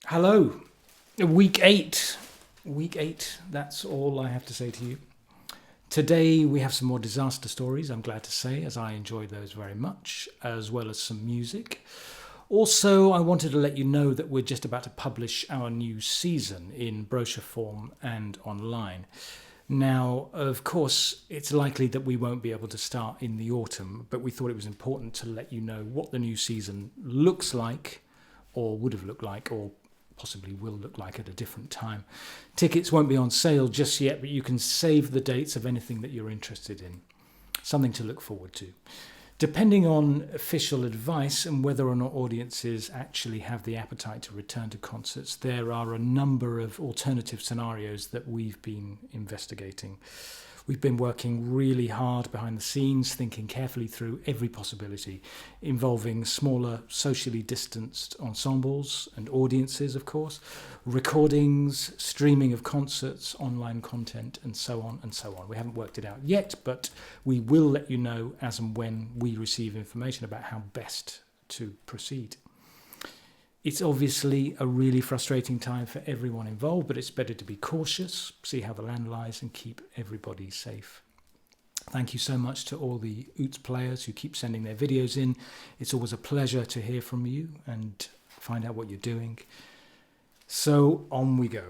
Hello, week 8. Week 8, that's all I have to say to you. Today we have some more disaster stories, I'm glad to say, as I enjoy those very much, as well as some music. Also, I wanted to let you know that we're just about to publish our new season in brochure form and online. Now, of course, it's likely that we won't be able to start in the autumn, but we thought it was important to let you know what the new season looks like, or would have looked like, or possibly will look like at a different time. Tickets won't be on sale just yet, but you can save the dates of anything that you're interested in. Something to look forward to. Depending on official advice and whether or not audiences actually have the appetite to return to concerts, there are a number of alternative scenarios that we've been investigating. We've been working really hard behind the scenes, thinking carefully through every possibility, involving smaller, socially distanced ensembles and audiences, of course, recordings, streaming of concerts, online content, and so on and so on. We haven't worked it out yet, but we will let you know as and when we receive information about how best to proceed. It's obviously a really frustrating time for everyone involved, but it's better to be cautious, see how the land lies, and keep everybody safe. Thank you so much to all the OOTS players who keep sending their videos in. It's always a pleasure to hear from you and find out what you're doing. So on we go.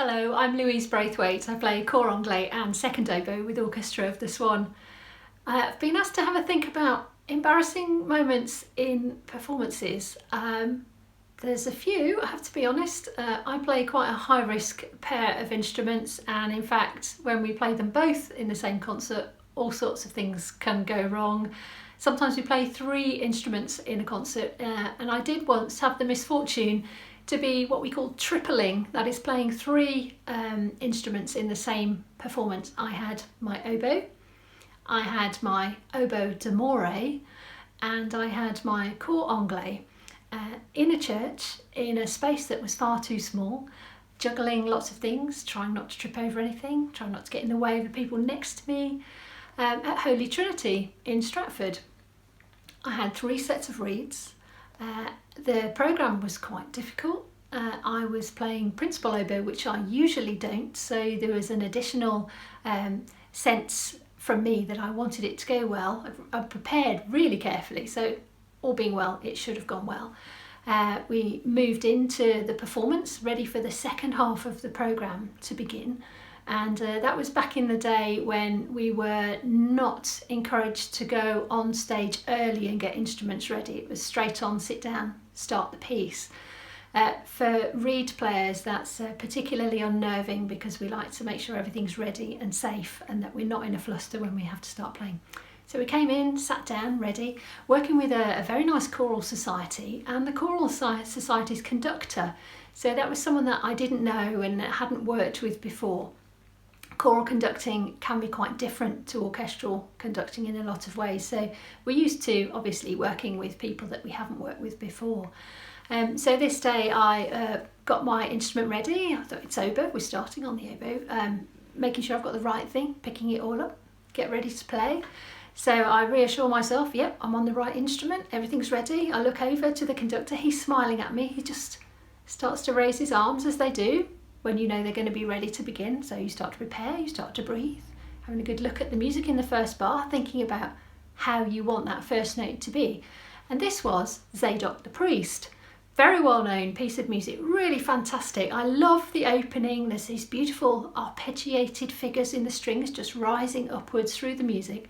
Hello, I'm Louise Braithwaite. I play cor anglais and second oboe with Orchestra of the Swan. I've been asked to have a think about embarrassing moments in performances. There's a few, I have to be honest. I play quite a high-risk pair of instruments, and in fact, when we play them both in the same concert, all sorts of things can go wrong. Sometimes we play 3 instruments in a concert, and I did once have the misfortune to be what we call tripling, that is playing 3 instruments in the same performance. I had my oboe, I had my oboe d'amore, and I had my cor anglais in a church in a space that was far too small, juggling lots of things, trying not to trip over anything, trying not to get in the way of the people next to me, at Holy Trinity in Stratford. I had 3 sets of reeds. The programme was quite difficult. I was playing principal oboe, which I usually don't, so there was an additional sense from me that I wanted it to go well. I prepared really carefully, so all being well, it should have gone well. We moved into the performance, ready for the second half of the programme to begin. And that was back in the day when we were not encouraged to go on stage early and get instruments ready. It was straight on, sit down, start the piece. For reed players, that's particularly unnerving because we like to make sure everything's ready and safe and that we're not in a fluster when we have to start playing. So we came in, sat down, ready, working with a very nice choral society, and the choral society's conductor. So that was someone that I didn't know and hadn't worked with before. Choral conducting can be quite different to orchestral conducting in a lot of ways. So we're used to obviously working with people that we haven't worked with before. So this day I got my instrument ready. I thought it's oboe, we're starting on the oboe, making sure I've got the right thing, picking it all up, get ready to play. So I reassure myself, yep, I'm on the right instrument, everything's ready. I look over to the conductor, he's smiling at me, he just starts to raise his arms as they do when you know they're going to be ready to begin. So you start to prepare, you start to breathe, having a good look at the music in the first bar, thinking about how you want that first note to be. And this was Zadok the Priest. Very well known piece of music, really fantastic. I love the opening. There's these beautiful arpeggiated figures in the strings just rising upwards through the music.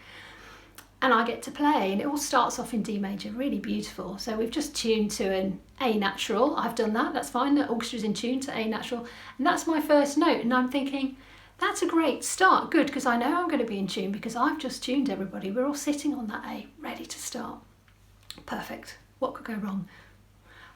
And I get to play, and it all starts off in D major, really beautiful. So we've just tuned to an A natural. I've done that, that's fine. The orchestra's in tune to A natural. And that's my first note. And I'm thinking, that's a great start. Good, because I know I'm going to be in tune because I've just tuned everybody. We're all sitting on that A, ready to start. Perfect. What could go wrong?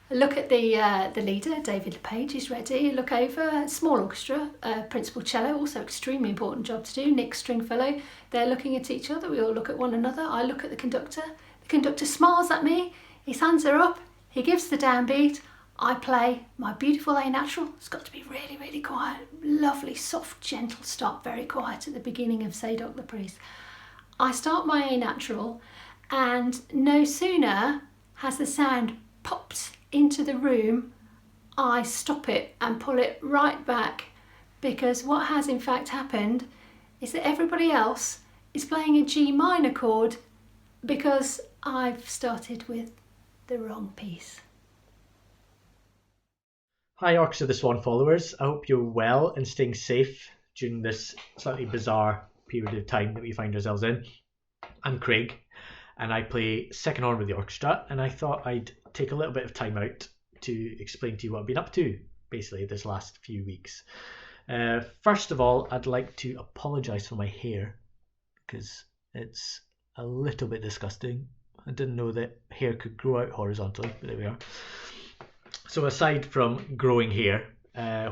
Look at the leader, David LePage, is ready. Look over, small orchestra, principal cello, also extremely important job to do. Nick Stringfellow, they're looking at each other. We all look at one another. I look at the conductor. The conductor smiles at me. His hands are up. He gives the downbeat. I play my beautiful A natural. It's got to be really, really quiet. Lovely, soft, gentle start, very quiet at the beginning of Zadok the Priest. I start my A natural, and no sooner has the sound popped into the room, I stop it and pull it right back, because what has in fact happened is that everybody else is playing a G minor chord because I've started with the wrong piece. Hi Orchestra the Swan followers, I hope you're well and staying safe during this slightly bizarre period of time that we find ourselves in. I'm Craig and I play second horn with the orchestra, and I thought I'd take a little bit of time out to explain to you what I've been up to basically this last few weeks. First of all, I'd like to apologise for my hair because it's a little bit disgusting. I didn't know that hair could grow out horizontally, but there we are. So aside from growing hair,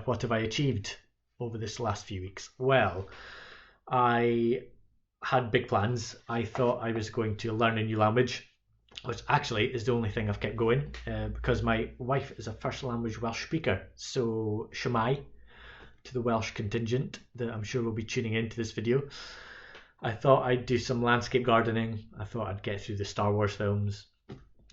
what have I achieved over this last few weeks? Well, I had big plans. I thought I was going to learn a new language, which actually is the only thing I've kept going because my wife is a first language Welsh speaker. So Shemai to the Welsh contingent that I'm sure will be tuning into this video. I thought I'd do some landscape gardening. I thought I'd get through the Star Wars films.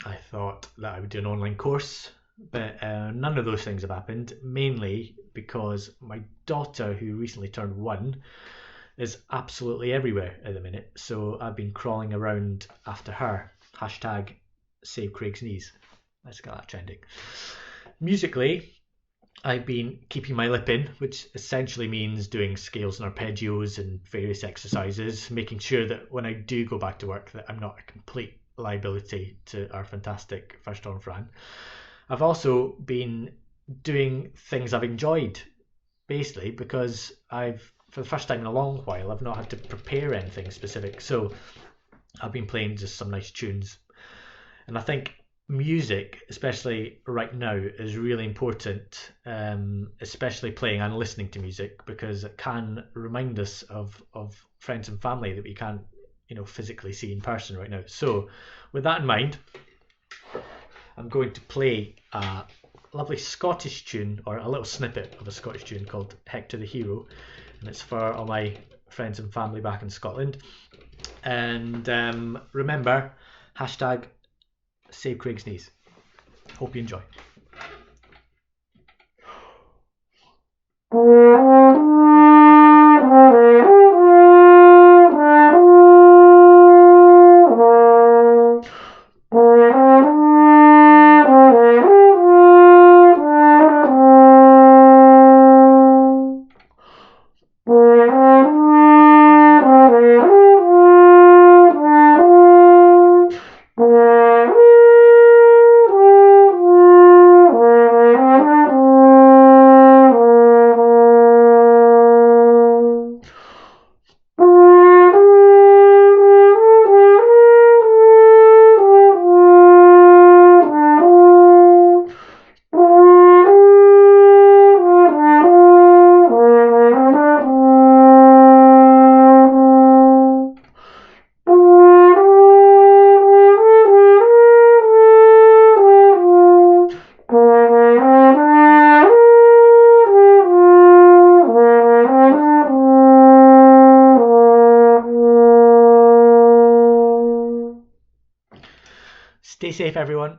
I thought that I would do an online course, but none of those things have happened, mainly because my daughter, who recently turned 1, is absolutely everywhere at the minute. So I've been crawling around after her. Hashtag save Craig's knees. Let's get that trending. Musically, I've been keeping my lip in, which essentially means doing scales and arpeggios and various exercises, making sure that when I do go back to work that I'm not a complete liability to our fantastic first horn Fran. I've also been doing things I've enjoyed, basically because for the first time in a long while, I've not had to prepare anything specific. So I've been playing just some nice tunes. And I think music, especially right now, is really important, especially playing and listening to music, because it can remind us of friends and family that we can't, physically see in person right now. So with that in mind, I'm going to play a lovely Scottish tune, or a little snippet of a Scottish tune called Hector the Hero, and it's for all my friends and family back in Scotland. And remember, hashtag save Craig's knees. Hope you enjoy. Stay safe, everyone.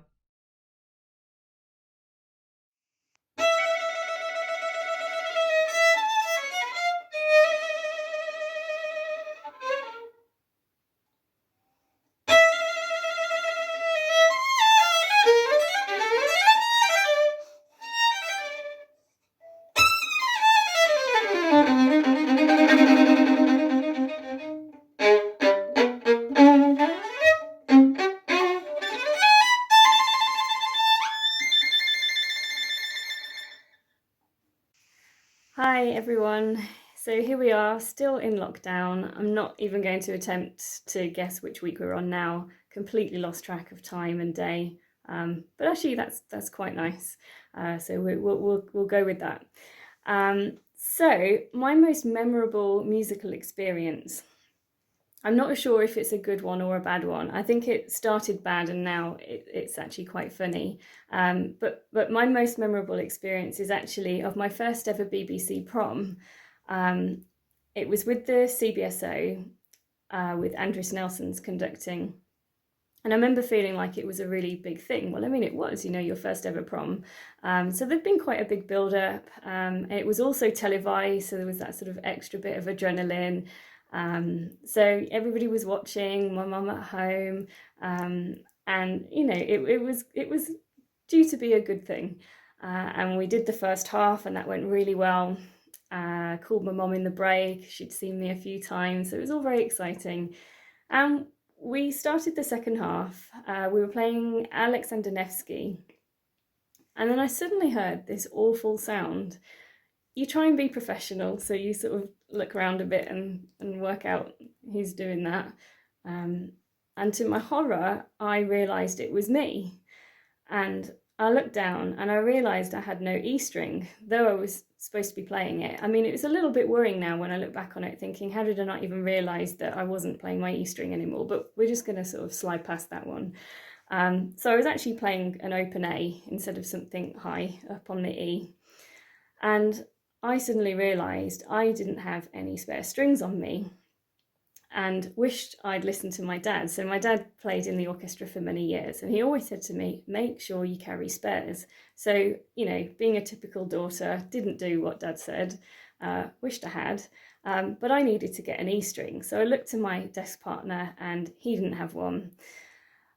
Hi everyone. So here we are, still in lockdown. I'm not even going to attempt to guess which week we're on now. Completely lost track of time and day. But actually, that's quite nice. So we'll go with that. So my most memorable musical experience. I'm not sure if it's a good one or a bad one. I think it started bad and now it's actually quite funny. But my most memorable experience is actually of my first ever BBC prom. It was with the CBSO with Andrews Nelson's conducting. And I remember feeling like it was a really big thing. Well, I mean, it was, your first ever prom. So there'd been quite a big build-up. It was also televised, so there was that sort of extra bit of adrenaline. So everybody was watching, my mum at home, and it was due to be a good thing. And we did the first half, and that went really well. Called my mum in the break. She'd seen me a few times, so it was all very exciting. And we started the second half. We were playing Alexander Nevsky, and then I suddenly heard this awful sound. You try and be professional, so you sort of look around a bit and work out who's doing that. And to my horror, I realised it was me. And I looked down and I realised I had no E string, though I was supposed to be playing it. I mean, it was a little bit worrying now when I look back on it, thinking, how did I not even realise that I wasn't playing my E string anymore? But we're just going to sort of slide past that one. So I was actually playing an open A instead of something high up on the E. And I suddenly realised I didn't have any spare strings on me and wished I'd listened to my dad. So my dad played in the orchestra for many years, and he always said to me, make sure you carry spares. So, being a typical daughter, didn't do what dad said, wished I had, but I needed to get an E string. So I looked to my desk partner and he didn't have one.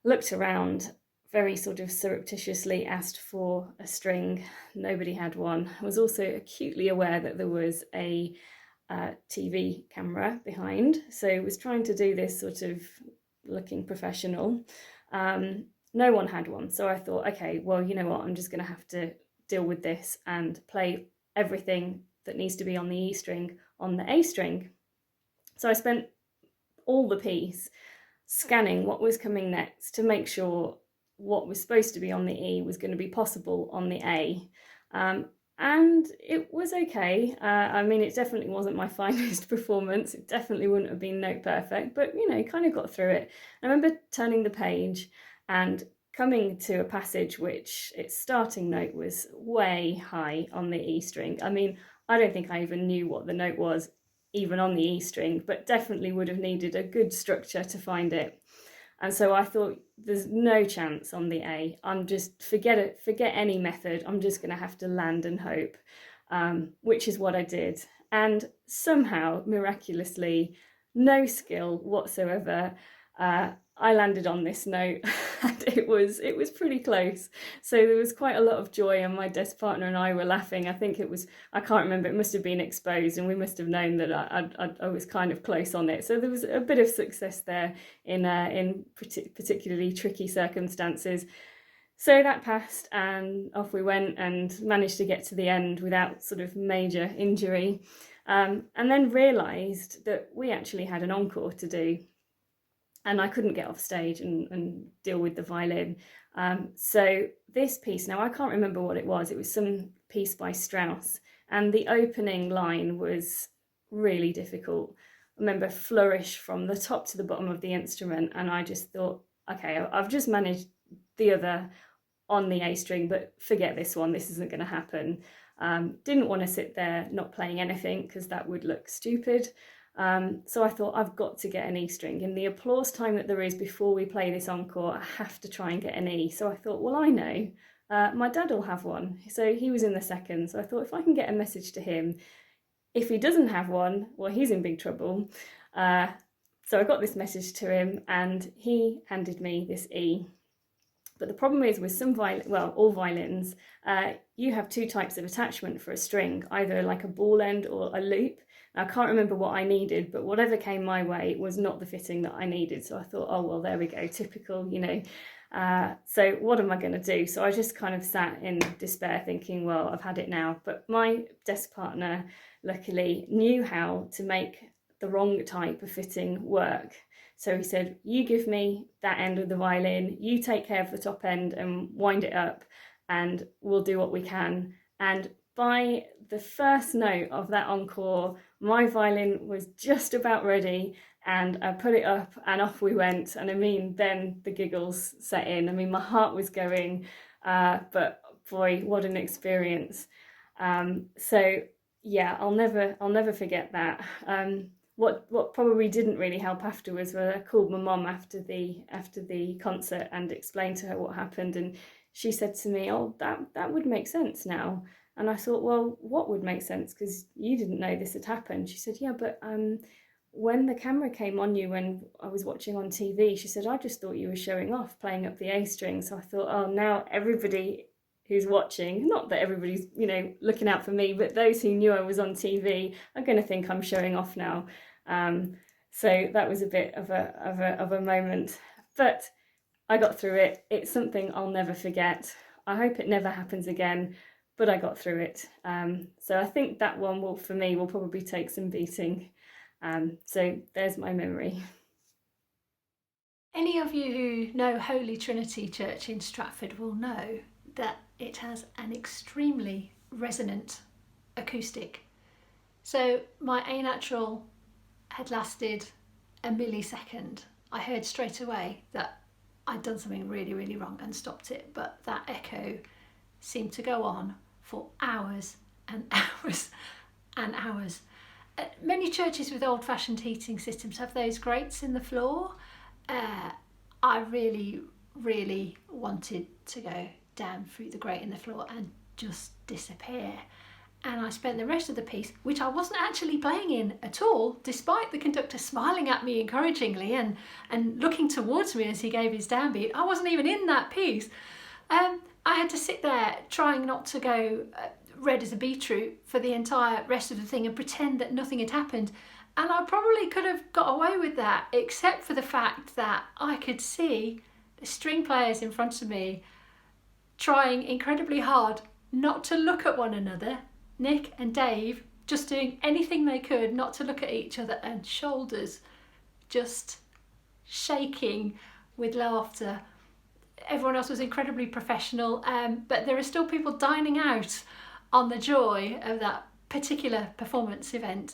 Looked around, very sort of surreptitiously asked for a string. Nobody had one. I was also acutely aware that there was a TV camera behind, so was trying to do this sort of looking professional. No one had one, so I thought, okay, well, you know what, I'm just going to have to deal with this and play everything that needs to be on the E string on the A string. So I spent all the piece scanning what was coming next to make sure what was supposed to be on the E was going to be possible on the A. And it was okay. I mean, it definitely wasn't my finest performance. It definitely wouldn't have been note perfect, but, kind of got through it. I remember turning the page and coming to a passage which its starting note was way high on the E string. I mean, I don't think I even knew what the note was, even on the E string, but definitely would have needed a good structure to find it. And so I thought, there's no chance on the A. I'm just, forget any method. I'm just going to have to land and hope, which is what I did. And somehow, miraculously, no skill whatsoever, I landed on this note, and it was pretty close. So there was quite a lot of joy, and my desk partner and I were laughing. I think I can't remember, it must have been exposed, and we must have known that I was kind of close on it. So there was a bit of success there in particularly tricky circumstances. So that passed, and off we went, and managed to get to the end without sort of major injury, and then realised that we actually had an encore to do. And I couldn't get off stage and deal with the violin. So this piece, now I can't remember what it was some piece by Strauss, and the opening line was really difficult. I remember flourish from the top to the bottom of the instrument, and I just thought, okay, I've just managed the other on the A string, but forget this one, this isn't going to happen. Didn't want to sit there not playing anything because that would look stupid. So I thought, I've got to get an E string. In the applause time that there is before we play this encore, I have to try and get an E. So I thought, well, I know, my dad will have one. So he was in the second. So I thought, if I can get a message to him, if he doesn't have one, well, he's in big trouble. So I got this message to him, and he handed me this E. But the problem is with some all violins, you have two types of attachment for a string, either like a ball end or a loop. I can't remember what I needed, but whatever came my way was not the fitting that I needed. So I thought, oh, well, there we go, typical, So what am I going to do? So I just kind of sat in despair thinking, well, I've had it now. But my desk partner, luckily, knew how to make the wrong type of fitting work. So he said, you give me that end of the violin, you take care of the top end and wind it up, and we'll do what we can. And by the first note of that encore, my violin was just about ready, and I put it up and off we went. And I mean, then the giggles set in. I mean, my heart was going, but boy, what an experience. So yeah, I'll never forget that. What probably didn't really help afterwards was I called my mum after the concert and explained to her what happened, and she said to me, oh, that would make sense now. And I thought, well, what would make sense? Because you didn't know this had happened. She said, yeah, but when the camera came on you when I was watching on TV, she said, I just thought you were showing off, playing up the A string. So I thought, oh, now everybody who's watching, not that everybody's, looking out for me, but those who knew I was on TV are going to think I'm showing off now. So that was a bit of a moment, but I got through it. It's something I'll never forget. I hope it never happens again, but I got through it. So I think that one will probably take some beating. So there's my memory. Any of you who know Holy Trinity Church in Stratford will know that it has an extremely resonant acoustic. So my A natural had lasted a millisecond. I heard straight away that I'd done something really, really wrong and stopped it, but that echo seemed to go on for hours and hours and hours. Many churches with old-fashioned heating systems have those grates in the floor. I really, really wanted to go down through the grate in the floor and just disappear. And I spent the rest of the piece, which I wasn't actually playing in at all, despite the conductor smiling at me encouragingly and looking towards me as he gave his downbeat. I wasn't even in that piece. I had to sit there trying not to go red as a beetroot for the entire rest of the thing and pretend that nothing had happened. And I probably could have got away with that, except for the fact that I could see the string players in front of me trying incredibly hard not to look at one another. Nick and Dave just doing anything they could not to look at each other, and shoulders just shaking with laughter. Everyone else was incredibly professional, but there are still people dining out on the joy of that particular performance event.